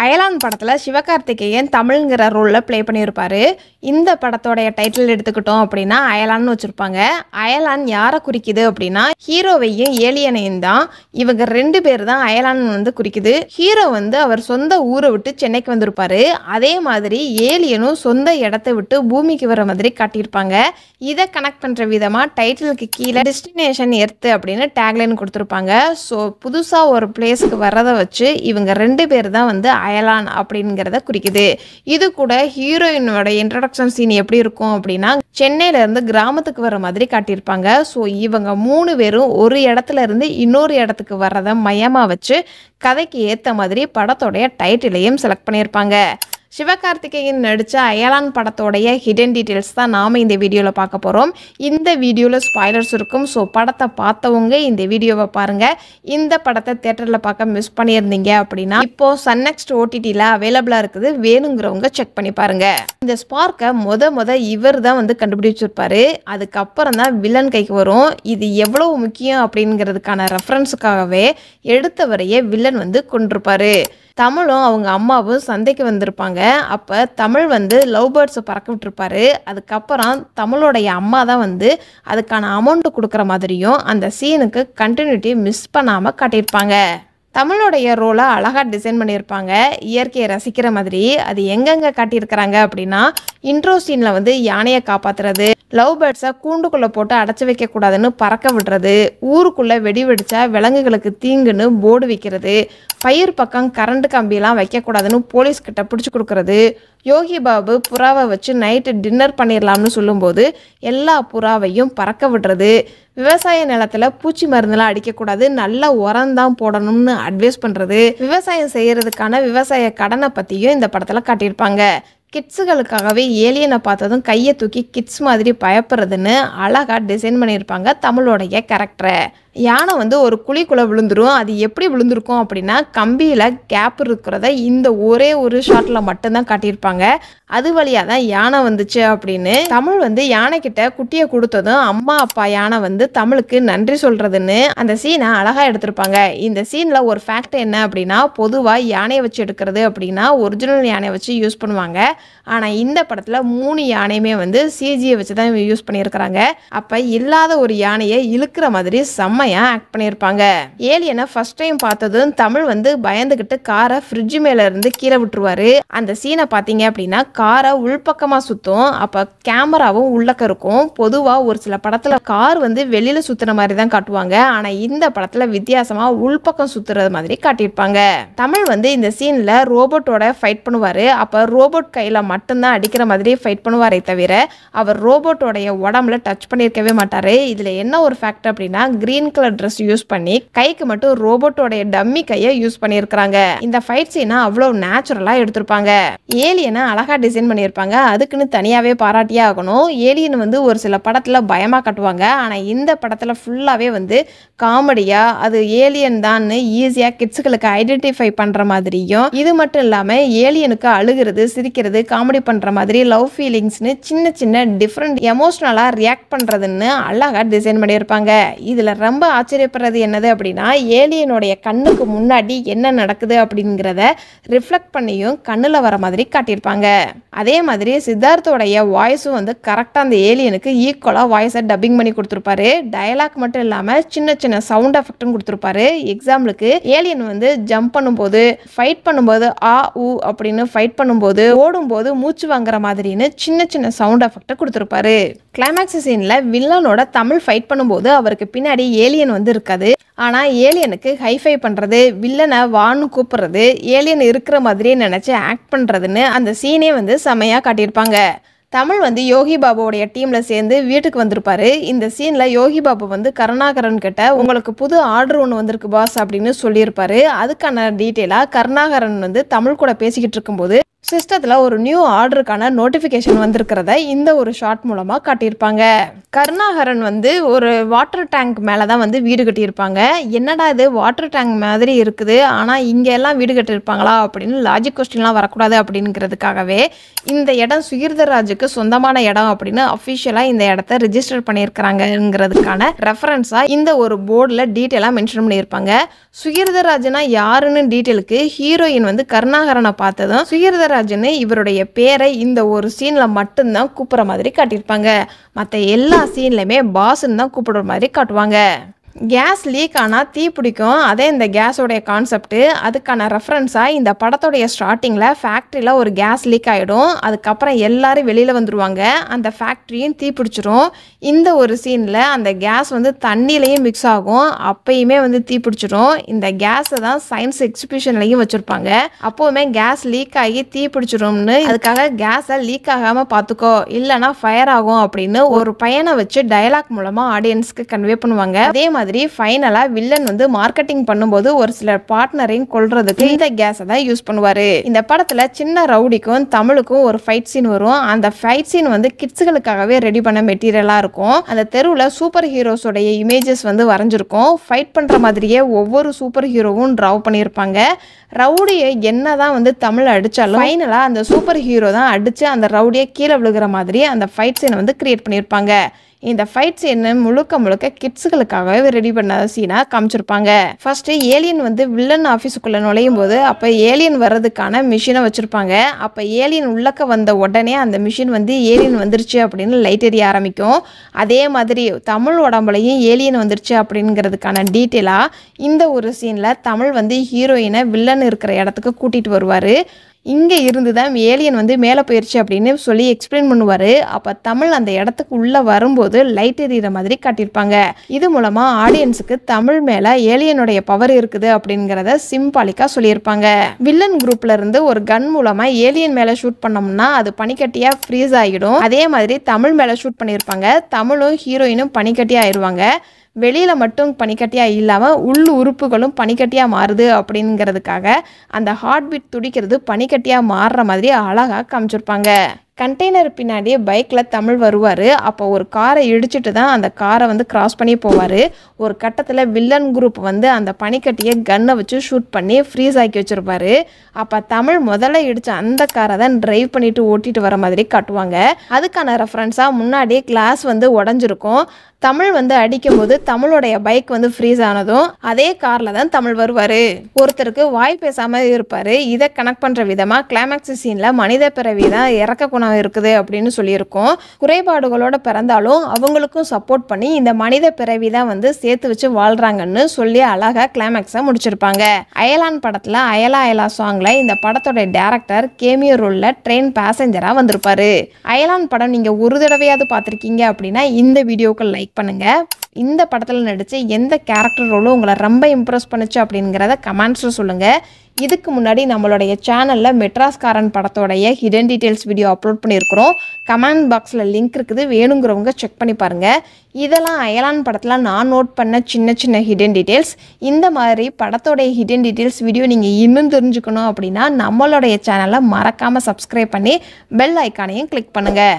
அயலான் படத்தில் சிவகார்த்திகேயன் தமிழ்ங்கிற ரோலில் ப்ளே பண்ணியிருப்பார். இந்த படத்தோடைய டைட்டில் எடுத்துக்கிட்டோம் அப்படின்னா அயலான்னு வச்சுருப்பாங்க. அயலான் யாரை குறிக்குது அப்படின்னா ஹீரோவையும் ஏலியனையும் தான். இவங்க 2 பேர் தான் அயலான் குறிக்குது. ஹீரோ அவர் சொந்த ஊரை விட்டு சென்னைக்கு வந்திருப்பாரு. அதே மாதிரி ஏலியனும் சொந்த இடத்த விட்டு பூமிக்கு வர மாதிரி காட்டியிருப்பாங்க. இதை கனெக்ட் பண்ணுற விதமாக டைட்டிலுக்கு கீழே டெஸ்டினேஷன் எர்த்து அப்படின்னு டேக்லைன் கொடுத்துருப்பாங்க. ஸோ புதுசாக ஒரு பிளேஸ்க்கு வர்றதை வச்சு இவங்க 2 பேர் தான் அயலான் அப்படிங்கிறத குறிக்குது. இது கூட ஹீரோயினோட இன்ட்ரடக்ஷன் சீன் எப்படி இருக்கும் அப்படின்னா சென்னையில இருந்து கிராமத்துக்கு வர மாதிரி காட்டியிருப்பாங்க. ஸோ இவங்க 3 பேரும் ஒரு இடத்துல இருந்து இன்னொரு இடத்துக்கு வர்றதை மையமாக வச்சு கதைக்கு ஏற்ற மாதிரி படத்தோடைய டைட்டிலையும் செலக்ட் பண்ணியிருப்பாங்க. சிவகார்த்திகேயன் நடித்த அயலான் படத்தோடைய ஹிடன் டீட்டெயில்ஸ் தான் நாம் இந்த வீடியோவில் பார்க்க போகிறோம். இந்த வீடியோவில் ஸ்பாய்லர்ஸ் இருக்கும். ஸோ படத்தை பார்த்தவங்க இந்த வீடியோவை பாருங்கள். இந்த படத்தை தேட்டரில் பார்க்க மிஸ் பண்ணியிருந்தீங்க அப்படின்னா இப்போது சன்நெக்ஸ்ட் ஓடிடியில் அவைலபிளாக இருக்குது. வேணுங்கிறவங்க செக் பண்ணி பாருங்கள். இந்த ஸ்பார்க்கை முத இவர் தான் கண்டுபிடிச்சிருப்பாரு. அதுக்கப்புறம் தான் வில்லன் கைக்கு வரும். இது எவ்வளவு முக்கியம் அப்படிங்கிறதுக்கான ரெஃபரன்ஸுக்காகவே எடுத்தவரையே வில்லன் கொண்டிருப்பாரு. தமிழும் அவங்க அம்மாவும் சந்தைக்கு வந்திருப்பாங்க. அப்போ தமிழ் லவ் பேர்ட்ஸை பறக்க விட்டுருப்பாரு. அதுக்கப்புறம் தமிழோடைய அம்மா தான் அதுக்கான அமௌண்ட்டு கொடுக்குற மாதிரியும் அந்த சீனுக்கு கண்டினியூட்டி மிஸ் பண்ணாமல் காட்டியிருப்பாங்க. தமிழோடைய ரோலை அழகாக டிசைன் பண்ணியிருப்பாங்க. இயற்கையை ரசிக்கிற மாதிரி. அது எங்கெங்கே காட்டியிருக்கிறாங்க அப்படின்னா இன்ட்ரோ சீனில் யானையை காப்பாற்றுறது, லவ் பேர்ட்ஸை கூண்டுக்குள்ளே போட்டு அடைச்சி வைக்கக்கூடாதுன்னு பறக்க விடுறது, ஊருக்குள்ளே வெடி வெடிச்சா விலங்குகளுக்கு தீங்குன்னு போர்டு வைக்கிறது, பயிர் பக்கம் கரண்ட் கம்பியெல்லாம் வைக்கக்கூடாதுன்னு போலீஸ்கிட்ட பிடிச்சி கொடுக்கறது, யோகி பாபு புறாவை வச்சு நைட்டு டின்னர் பண்ணிடலாம்னு சொல்லும்போது எல்லா புறாவையும் பறக்க விடுறது, விவசாய நிலத்தில் பூச்சி மருந்தெல்லாம் அடிக்கக்கூடாது, நல்ல உரம்தான் போடணும்னு அட்வைஸ் பண்ணுறது, விவசாயம் செய்கிறதுக்கான விவசாய கடனை பற்றியும் இந்த படத்தில் காட்டியிருப்பாங்க. கிட்ஸுகளுக்காகவே ஏலியனை பார்த்ததும் கையை தூக்கி கிட்ஸ் மாதிரி பயப்படுறதுன்னு அழகாக டிசைன் பண்ணியிருப்பாங்க தமிழோடைய கேரக்டரை. யானை ஒரு குழிக்குள்ளே விழுந்துரும். அது எப்படி விழுந்திருக்கும் அப்படின்னா கம்பியில் கேப் இருக்கிறத இந்த ஒரே ஒரு ஷாட்டில் மட்டும்தான் காட்டியிருப்பாங்க. அது வழியாக தான் யானை வந்துச்சு அப்படின்னு. தமிழ் யானைக்கிட்ட குட்டியை கொடுத்ததும் அம்மா அப்பா யானை தமிழுக்கு நன்றி சொல்கிறதுன்னு அந்த சீனை அழகாக எடுத்திருப்பாங்க. இந்த சீனில் ஒரு ஃபேக்ட் என்ன அப்படின்னா பொதுவாக யானையை வச்சு எடுக்கிறது அப்படின்னா ஒரிஜினல் யானையை வச்சு யூஸ் பண்ணுவாங்க. ஆனால் இந்த படத்தில் 3 யானையுமே சிஜியை வச்சு தான் யூஸ் பண்ணியிருக்கிறாங்க. அப்போ இல்லாத ஒரு யானையை இழுக்கிற மாதிரி செம்மையாக ஆக்ட் பண்ணியிருப்பாங்க. ஏலியனை ஃபர்ஸ்ட் டைம் பார்த்ததும் தமிழ் பயந்துக்கிட்டு காரை ஃப்ரிட்ஜ் மேலே இருந்து கீழே விட்டுருவாரு. அந்த சீனை பார்த்தீங்க அப்படின்னா காரை உள்பக்கமாக சுற்றும். அப்போ கேமராவும் உள்ளக்க இருக்கும். பொதுவாக ஒரு சில படத்தில் கார் வெளியில் சுற்றுற மாதிரி தான் காட்டுவாங்க. ஆனால் இந்த படத்தில் வித்தியாசமாக உள்பக்கம் சுற்றுறது மாதிரி காட்டியிருப்பாங்க. தமிழ் இந்த சீனில் ரோபோட்டோட ஃபைட் பண்ணுவார். அப்போ ரோபோட் கையில் மட்டும்தான் அடிக்கிற மாதிரி ஃபைட் பண்ணுவாரே தவிர அவர் ரோபோட்டோடைய உடம்புல டச் பண்ணியிருக்கவே மாட்டார். இதில் என்ன ஒரு ஃபேக்ட் அப்படின்னா கிரீன் கலர் ட்ரெஸ் யூஸ் பண்ணி கைக்கு மட்டும் ரோபோட்டோடைய டம்மி கையை யூஸ் பண்ணியிருக்கிறாங்க. இந்த ஃபைட் சீனை அவ்வளோ நேச்சுரலாக எடுத்திருப்பாங்க. ஏலியனை அழகாக டிசைன் பண்ணியிருப்பாங்க. அதுக்குன்னு தனியாகவே பாராட்டியே ஆகணும். ஏலியன் ஒரு சில படத்தில் பயமாக காட்டுவாங்க. ஆனால் இந்த படத்தில் ஃபுல்லாகவே காமெடியாக அது ஏலியன் தான் ஈஸியாக கிட்ஸுகளுக்கு ஐடென்டிஃபை பண்ணுற மாதிரியும், இது மட்டும் இல்லாமல் ஏலியனுக்கு அழுகிறது, சிரிக்கிறது, காமெடி பண்ணுற மாதிரி லவ் ஃபீலிங்ஸ்னு சின்ன சின்ன டிஃப்ரெண்ட் எமோஷ்னலாக ரியாக்ட் பண்ணுறதுன்னு அழகாக டிசைன் பண்ணியிருப்பாங்க. இதில் ரொம்ப ஆச்சரியப்படுறது என்னது அப்படின்னா ஏலியனுடைய கண்ணுக்கு முன்னாடி என்ன நடக்குது அப்படிங்கிறத ரிஃப்ளெக்ட் பண்ணியும் கண்ணில் வர மாதிரி காட்டியிருப்பாங்க. அதே மாதிரி சித்தார்த்தோடைய வாய்ஸும் கரெக்டாக அந்த ஏலியனுக்கு ஈக்குவலாக வாய்ஸை டப்பிங் பண்ணி கொடுத்துருப்பாரு. டயலாக் மட்டும் இல்லாமல் சின்ன சின்ன சவுண்ட் எஃபெக்டும் கொடுத்துருப்பாரு. எக்ஸாம்பிளுக்கு ஏலியன் ஜம்ப் பண்ணும்போது, ஃபைட் பண்ணும்போது ஆ ஊ அப்படின்னு ஃபைட் பண்ணும்போது, ஓடும்போது மூச்சு வாங்குற மாதிரின்னு சின்ன சின்ன சவுண்ட் எஃபெக்டை கொடுத்துருப்பாரு. கிளைமேக்ஸ் சீனில் வில்லனோட தமிழ் ஃபைட் பண்ணும்போது அவருக்கு பின்னாடி ஏலியன் இருக்காது. ஆனால் ஏலியனுக்கு ஹைஃபை பண்ணுறது, வில்லனை வான்னு கூப்பிடுறது, ஏலியன் இருக்கிற மாதிரியே நினச்சி ஆக்ட் பண்ணுறதுன்னு அந்த சீனே செமையாக காட்டியிருப்பாங்க. தமிழ் யோகி பாபுவோடைய டீமில் சேர்ந்து வீட்டுக்கு வந்திருப்பாரு. இந்த சீனில் யோகி பாபு கருணாகரன் கிட்ட உங்களுக்கு புது ஆர்டர் ஒன்று வந்திருக்கு பாஸ் அப்படின்னு சொல்லியிருப்பாரு. அதுக்கான டீட்டெயிலாக கருணாகரன் தமிழ் கூட பேசிக்கிட்டு இருக்கும்போது சிஸ்டத்தில் ஒரு நியூ ஆர்டருக்கான நோட்டிஃபிகேஷன் வந்திருக்கிறத இந்த ஒரு ஷார்ட் மூலமாக காட்டியிருப்பாங்க. கருணாகரன் வந்து ஒரு வாட்டர் டேங்க் மேலே தான் வந்து வீடு கட்டியிருப்பாங்க. என்னடா இது வாட்டர் டேங்க் மாதிரி இருக்குது, ஆனால் இங்கே எல்லாம் வீடு கட்டியிருப்பாங்களா அப்படின்னு லாஜிக் கொஸ்டின்லாம் வரக்கூடாது அப்படிங்கிறதுக்காகவே இந்த இடம் சுகீர்தராஜுக்கு சொந்தமான இடம் அப்படின்னு அஃபிஷியலாக இந்த இடத்த ரிஜிஸ்டர் பண்ணியிருக்கிறாங்கிறதுக்கான ரெஃபரன்ஸாக இந்த ஒரு போர்டில் டீட்டெயிலாக மென்ஷன் பண்ணியிருப்பாங்க. சுகீர்தராஜனா யாருன்னு டீட்டெயிலுக்கு ஹீரோயின் வந்து கருணாகரனை பார்த்ததும் சுகீர்தராஜன்னு இவருடைய பேரை இந்த ஒரு சீனில் மட்டும்தான் கூப்பிட்ற மாதிரி காட்டியிருப்பாங்க. மற்ற எல்லா சீன்லையுமே பாஸ்ன்னு தான் கூப்பிடுற மாதிரி காட்டுவாங்க. கேஸ் லீக் ஆனால் தீ பிடிக்கும், அதே இந்த கேஸோடைய கான்செப்ட்டு. அதுக்கான ரெஃபரன்ஸாக இந்த படத்தோடைய ஸ்டார்டிங்கில் ஃபேக்ட்ரியில் ஒரு கேஸ் லீக் ஆகிடும். அதுக்கப்புறம் எல்லாரும் வெளியில் வந்துடுவாங்க, அந்த ஃபேக்ட்ரியும் தீ பிடிச்சிரும். இந்த ஒரு சீனில் அந்த கேஸ் வந்து தண்ணியிலையும் மிக்ஸ் ஆகும், அப்பயுமே வந்து தீ பிடிச்சிரும். இந்த கேஸை தான் சயின்ஸ் எக்ஸிபிஷன்லையும் வச்சுருப்பாங்க. அப்போவுமே கேஸ் லீக் ஆகி தீ பிடிச்சிரும்னு அதுக்காக கேஸை லீக் ஆகாமல் பார்த்துக்கோ இல்லைனா ஃபயர் ஆகும் அப்படின்னு ஒரு பையனை வச்சு டயலாக் மூலமாக ஆடியன்ஸ்க்கு கன்வே பண்ணுவாங்க. அதே மாதிரி ஃபைனலாக வில்லன் வந்து மார்க்கெட்டிங் பண்ணும்போது ஒரு சில பார்ட்னரையும் கொல்றதுக்கு இந்த கேஸை தான் யூஸ் பண்ணுவார். இந்த படத்தில் சின்ன ரவுடிக்கும் தமிழுக்கும் ஒரு ஃபைட் சீன் வரும். அந்த ஃபைட் சீன் வந்து கிட்ஸுகளுக்காகவே ரெடி பண்ண மெட்டீரியலாக இருக்கும். அந்த தெருவில் சூப்பர் ஹீரோஸோடைய இமேஜஸ் வந்து வரைஞ்சிருக்கும். ஃபைட் பண்ணுற மாதிரியே ஒவ்வொரு சூப்பர் ஹீரோவும் ட்ராவ் பண்ணியிருப்பாங்க. ரவுடியை என்ன தான் வந்து தமிழ் அடித்தாலும் ஃபைனலாக அந்த சூப்பர் ஹீரோ தான் அடித்து அந்த ரவுடியை கீழே விழுகிற மாதிரி அந்த ஃபைட் சீனை வந்து கிரியேட் பண்ணியிருப்பாங்க. இந்த ஃபைட் சீன் முழுக்க கிட்ஸுகளுக்காகவே ரெடி பண்ண சீனாக காமிச்சிருப்பாங்க. ஃபர்ஸ்ட்டு ஏலியன் வந்து வில்லன் ஆஃபீஸுக்குள்ளே நுழையும் போது அப்போ ஏலியன் வர்றதுக்கான மிஷினை வச்சுருப்பாங்க. அப்போ ஏலியன் உள்ளக்க வந்த உடனே அந்த மிஷின் வந்து ஏலியன் வந்துருச்சு அப்படின்னு லைட் எரிய ஆரம்பிக்கும். அதே மாதிரி தமிழ் உடம்புலையும் ஏலியன் வந்துருச்சு அப்படிங்கிறதுக்கான டீட்டெயிலாக இந்த ஒரு சீனில் தமிழ் வந்து ஹீரோயினை வில்லன் இருக்கிற இடத்துக்கு கூட்டிகிட்டு வருவார். இங்கே இருந்து தான் ஏலியன் வந்து மேலே போயிடுச்சு அப்படின்னு சொல்லி எக்ஸ்பிளைன் பண்ணுவார். அப்போ தமிழ் அந்த இடத்துக்கு உள்ளே வரும்போது லைட் எறிகிற மாதிரி காட்டியிருப்பாங்க. இது மூலமாக ஆடியன்ஸுக்கு தமிழ் மேலே ஏலியனுடைய பவர் இருக்குது அப்படிங்கிறத சிம்பாலிக்காக சொல்லியிருப்பாங்க. வில்லன் குரூப்ல இருந்து ஒரு கன் மூலமாக ஏலியன் மேலே ஷூட் பண்ணோம்னா அது பனிக்கட்டியாக ஃப்ரீஸ் ஆகிடும். அதே மாதிரி தமிழ் மேலே ஷூட் பண்ணியிருப்பாங்க. தமிழும் ஹீரோயினும் பனிக்கட்டியாக ஆயிடுவாங்க. வெளியில் மட்டும் பனிக்கட்டியாக இல்லாமல் உள் உறுப்புகளும் பனிக்கட்டியாக மாறுது அப்படிங்கிறதுக்காக அந்த ஹார்ட் பீட் துடிக்கிறது பனிக்கட்டியாக மாறுற மாதிரி அழகாக காமிச்சிருப்பாங்க. கண்டெய்னர் பின்னாடி பைக்கில் தமிழ் வருவார். அப்போ ஒரு காரை இடிச்சிட்டு தான் அந்த காரை வந்து கிராஸ் பண்ணி போவார். ஒரு கட்டத்தில் வில்லன் குரூப் வந்து அந்த பனிக்கட்டியை கன்னை வச்சு ஷூட் பண்ணி ஃப்ரீஸ் ஆக்கி வச்சுருப்பாரு. அப்போ தமிழ் முதல்ல இடித்த அந்த காரை தான் ட்ரைவ் பண்ணிட்டு ஓட்டிட்டு வர மாதிரி காட்டுவாங்க. அதுக்கான ரெஃபரன்ஸாக முன்னாடி கிளாஸ் வந்து உடஞ்சிருக்கும். தமிழ் வந்து அடிக்கும்போது தமிழோடைய பைக் வந்து ஃப்ரீஸ் ஆனதும் அதே காரில் தான் தமிழ் வருவார். ஒருத்தருக்கு வாய் பேசாமல் இருப்பார். இதை கனெக்ட் பண்ணுற விதமாக கிளைமேக்ஸ் சீனில் மனித பிறவி தான் இறக்க குணம் இருக்குது அப்படின்னு சொல்லியிருக்கோம். குறைபாடுகளோட பிறந்தாலும் அவங்களுக்கும் சப்போர்ட் பண்ணி இந்த மனித பிறவி தான் வந்து சேர்த்து வச்சு வாழ்றாங்கன்னு சொல்லி அழகாக கிளைமேக்ஸை முடிச்சிருப்பாங்க. அயலான் படத்தில் அயலா அயலா சாங்கில் இந்த படத்தோட டேரக்டர் கேமியோ ரோலில் ட்ரெயின் பேசஞ்சராக வந்திருப்பாரு. அயலான் படம் நீங்கள் ஒரு தடவையாவது பார்த்துருக்கீங்க அப்படின்னா இந்த வீடியோக்கு லைக் பண்ணுங்க. இந்த படத்தில் நடித்து எந்த கேரக்டர் ரோலும் உங்களை ரொம்ப இம்ப்ரெஸ் பண்ணுச்சு அப்படிங்கிறத கமெண்ட்ஸில் சொல்லுங்கள். இதுக்கு முன்னாடி நம்மளுடைய சேனலில் மெட்ராஸ்காரன் படத்தோடைய ஹிடன் டீட்டெயில்ஸ் வீடியோ அப்லோட் பண்ணியிருக்கிறோம். கமெண்ட் பாக்ஸில் லிங்க் இருக்குது, வேணுங்கிறவங்க செக் பண்ணி பாருங்கள். இதெல்லாம் அயலான் படத்தில் நான் நோட் பண்ண சின்ன ஹிடன் டீட்டெயில்ஸ். இந்த மாதிரி படத்தோடைய ஹிடன் டீட்டெயில்ஸ் வீடியோ நீங்கள் இன்னும் தெரிஞ்சுக்கணும் அப்படின்னா நம்மளுடைய சேனலை மறக்காமல் சப்ஸ்கிரைப் பண்ணி பெல் ஐக்கானையும் கிளிக் பண்ணுங்கள்.